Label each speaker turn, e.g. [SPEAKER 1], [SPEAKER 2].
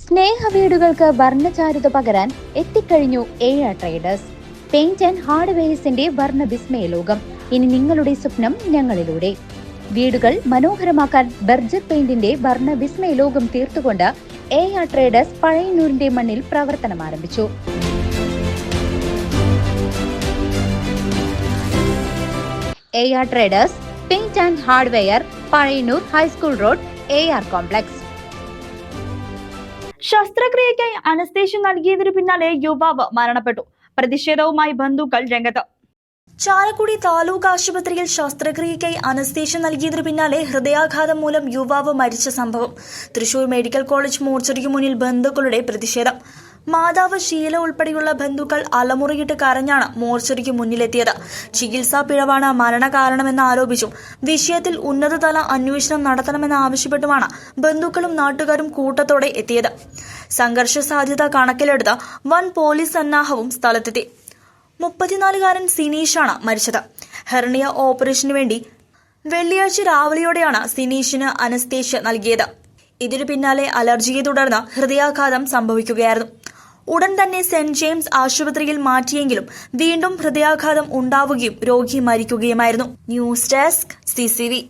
[SPEAKER 1] സ്നേഹവീടുകൾക്ക് വർണ്ണചാരുത പകരാൻ എത്തിക്കഴിഞ്ഞു AR traders. Paint and ഹാർഡ്വെയർസിന്റെ വർണ്ണ വിസ്മയ ലോകം. ഇനി നിങ്ങളുടെ സ്വപ്നം ഞങ്ങളിലൂടെ. വീടുകൾ മനോഹരമാക്കാൻ ബർജർ പെയിന്റിന്റെ വർണ്ണ വിസ്മയ ലോകം തീർത്തുകൊണ്ട് എആർ ട്രേഡേഴ്സ് പഴയന്നൂരിന്റെ മണ്ണിൽ പ്രവർത്തനം ആരംഭിച്ചു. AR traders paint and hardware, Pazhayannur high school road, AR complex.
[SPEAKER 2] ശസ്ത്രക്രിയയ്ക്കായി അനസ്തേഷ്യ നൽകിയതിനു പിന്നാലെ യുവാവ് മരണപ്പെട്ടു. പ്രതിഷേധവുമായി ബന്ധുക്കൾ രംഗത്ത്. ചാലക്കുടി താലൂക്ക് ആശുപത്രിയിൽ ശസ്ത്രക്രിയയ്ക്കായി അനസ്തേഷ്യ നൽകിയതിനു പിന്നാലെ ഹൃദയാഘാതം മൂലം യുവാവ് മരിച്ച സംഭവം. തൃശൂർ മെഡിക്കൽ കോളേജ് മോർച്ചറിക്ക് മുന്നിൽ ബന്ധുക്കളുടെ പ്രതിഷേധം. മാതാവ് ഷീല ഉൾപ്പെടെയുള്ള ബന്ധുക്കൾ അലമുറയിട്ട് കരഞ്ഞാണ് മോർച്ചറിക്ക് മുന്നിലെത്തിയത്. ചികിത്സാ പിഴവാണ് മരണകാരണമെന്ന് ആരോപിച്ചും വിഷയത്തിൽ ഉന്നതതല അന്വേഷണം നടത്തണമെന്നാവശ്യപ്പെട്ടുമാണ് ബന്ധുക്കളും നാട്ടുകാരും കൂട്ടത്തോടെ എത്തിയത്. സംഘർഷ സാധ്യത കണക്കിലെടുത്ത് വൻ പോലീസ് സന്നാഹവും സ്ഥലത്തെത്തി. 34-കാരൻ സിനീഷാണ് മരിച്ചത്. ഹെർണിയ ഓപ്പറേഷന് വേണ്ടി വെള്ളിയാഴ്ച രാവിലെയോടെയാണ് സിനീഷിന് അനസ്തേഷ്യ നൽകിയത്. ഇതിനു പിന്നാലെ അലർജിയെ തുടർന്ന് ഹൃദയാഘാതം സംഭവിക്കുകയായിരുന്നു. ഉടൻ തന്നെ സെന്റ് ജെയിംസ് ആശുപത്രിയിൽ മാറ്റിയെങ്കിലും വീണ്ടും ഹൃദയാഘാതം ഉണ്ടാവുകയും രോഗി മരിക്കുകയുമായിരുന്നു. News desk CCV.